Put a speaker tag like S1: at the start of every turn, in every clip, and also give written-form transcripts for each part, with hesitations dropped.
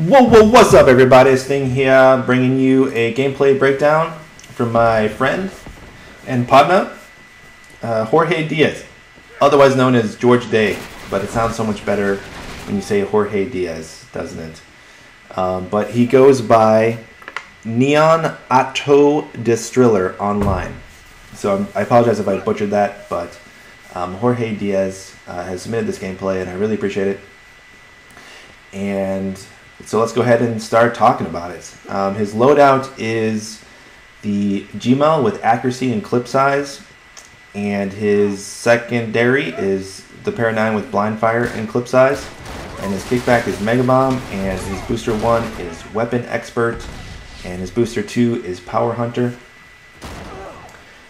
S1: What's up, everybody? It's Thing here, bringing you a gameplay breakdown from my friend and partner, Jorge Diaz, otherwise known as George Day, but it sounds so much better when you say Jorge Diaz, doesn't it? But he goes by Neonatodstrller online. So I apologize if I butchered that, but Jorge Diaz has submitted this gameplay, and I really appreciate it. And so let's go ahead and start talking about it. His loadout is the gmal with accuracy and clip size, and his secondary is the para 9 with blindfire and clip size, and his kickback is mega bomb, and his booster 1 is weapon expert, and his booster 2 is power hunter.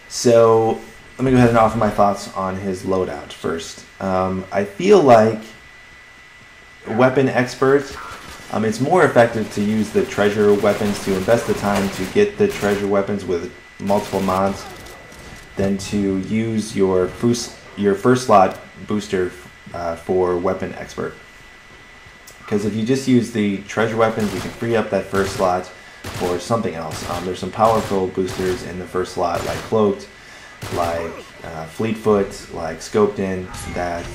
S1: So let me go ahead and offer my thoughts on his loadout first. I feel like weapon expert, it's more effective to use the treasure weapons, to invest the time to get the treasure weapons with multiple mods, than to use your first slot booster for weapon expert. Because if you just use the treasure weapons, you can free up that first slot for something else. There's some powerful boosters in the first slot, like cloaked, like fleetfoot, like scoped in, that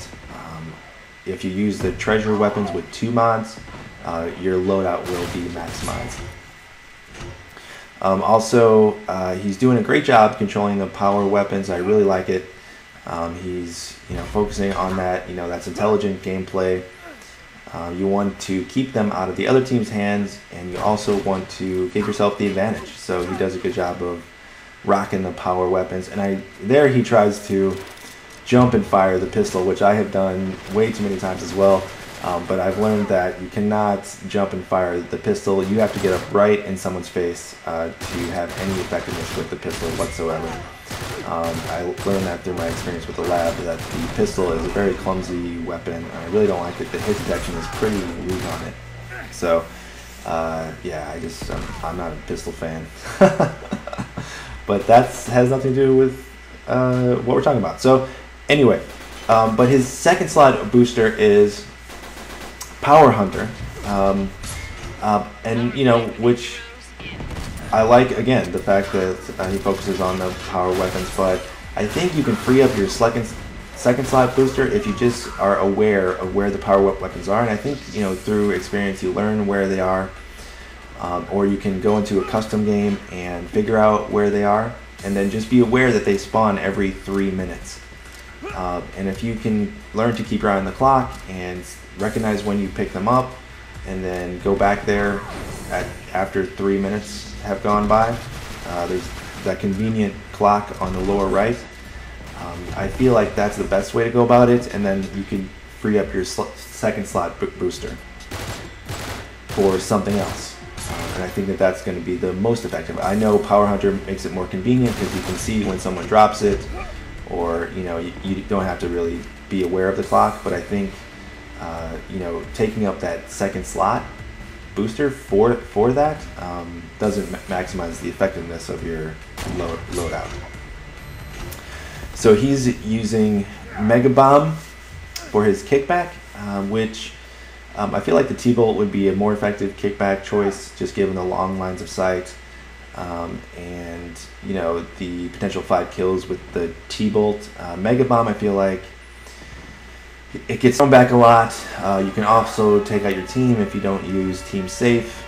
S1: if you use the treasure weapons with 2 mods, your loadout will be maximized. Also, he's doing a great job controlling the power weapons. I really like it. He's focusing on that. That's intelligent gameplay. You want to keep them out of the other team's hands, and you also want to give yourself the advantage. So he does a good job of rocking the power weapons. And there he tries to jump and fire the pistol, which I have done way too many times as well. But I've learned that you cannot jump and fire the pistol. You have to get up right in someone's face to have any effectiveness with the pistol whatsoever. I learned that through my experience with the lab, that the pistol is a very clumsy weapon. I really don't like it. The hit detection is pretty weak on it. So, yeah, I'm not a pistol fan. But that has nothing to do with what we're talking about. So, anyway, but his second slot booster is Power Hunter, and which I like, again, the fact that he focuses on the power weapons. But I think you can free up your second slot booster if you just are aware of where the power weapons are. And I think through experience you learn where they are, or you can go into a custom game and figure out where they are, and then just be aware that they spawn every 3 minutes. And if you can learn to keep your eye on the clock and recognize when you pick them up, and then go back there after 3 minutes have gone by, there's that convenient clock on the lower right. I feel like that's the best way to go about it, and then you can free up your second slot booster for something else. And I think that that's going to be the most effective. I know Power Hunter makes it more convenient because you can see when someone drops it, or you don't have to really be aware of the clock. But I think taking up that second slot booster for that doesn't maximize the effectiveness of your loadout. So he's using Mega Bomb for his kickback, which I feel like the T-Bolt would be a more effective kickback choice, just given the long lines of sight, and the potential 5 kills with the T-Bolt. Mega Bomb, I feel like it gets thrown back a lot. You can also take out your team if you don't use Team Safe,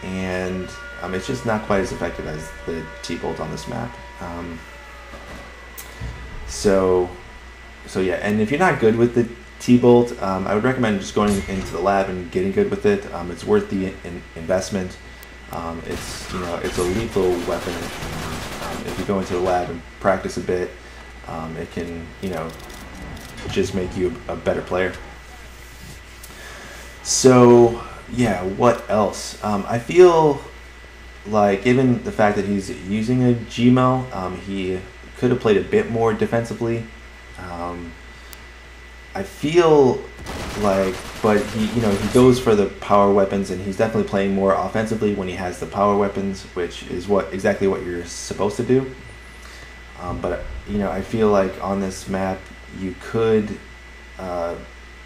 S1: and it's just not quite as effective as the T-Bolt on this map. So yeah, and if you're not good with the T-Bolt, I would recommend just going into the lab and getting good with it. It's worth the investment. It's it's a lethal weapon. If you go into the lab and practice a bit, it can just make you a better player. So yeah, what else? I feel like, given the fact that he's using a gmal, he could have played a bit more defensively. I feel like, but he goes for the power weapons, and he's definitely playing more offensively when he has the power weapons, which is exactly what you're supposed to do. But I feel like on this map you could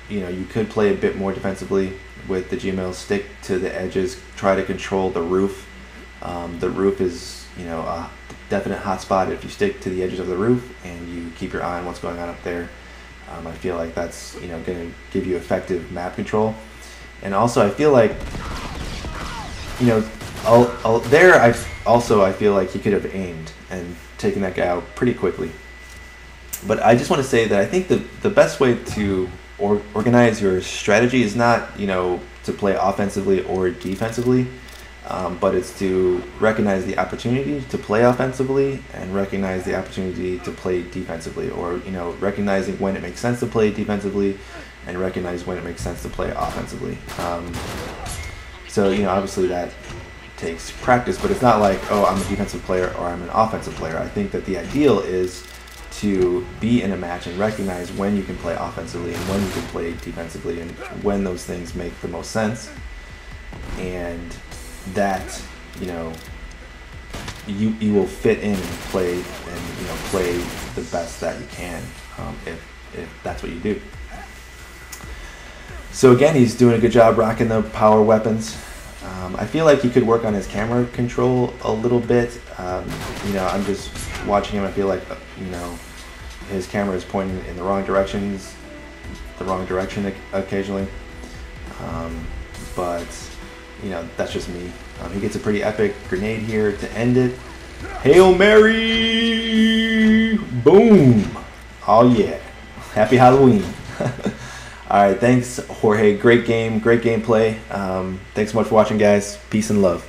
S1: you know, you could play a bit more defensively with the gmal. Stick to the edges. Try to control the roof. The roof is, you know, a definite hotspot. If you stick to the edges of the roof and you keep your eye on what's going on up there, I feel like that's, you know, going to give you effective map control. And also, I feel like, you know, I feel like he could have aimed and taken that guy out pretty quickly. But I just want to say that I think the best way to organize your strategy is not, you know, to play offensively or defensively, but it's to recognize the opportunity to play offensively and recognize the opportunity to play defensively, or, you know, recognizing when it makes sense to play defensively and recognize when it makes sense to play offensively. So, you know, obviously that takes practice, but it's not like, oh, I'm a defensive player or I'm an offensive player. I think that the ideal is to be in a match and recognize when you can play offensively and when you can play defensively and when those things make the most sense. And that, you know, you will fit in and play, and, you know, play the best that you can, if that's what you do. So again, he's doing a good job rocking the power weapons. I feel like he could work on his camera control a little bit. You know, I'm just watching him. I feel like, you know, his camera is pointing in the wrong direction occasionally. But, you know, that's just me. He gets a pretty epic grenade here to end it. Hail Mary! Boom! Oh yeah. Happy Halloween. Alright, thanks Jorge. Great game, great gameplay. Thanks so much for watching, guys. Peace and love.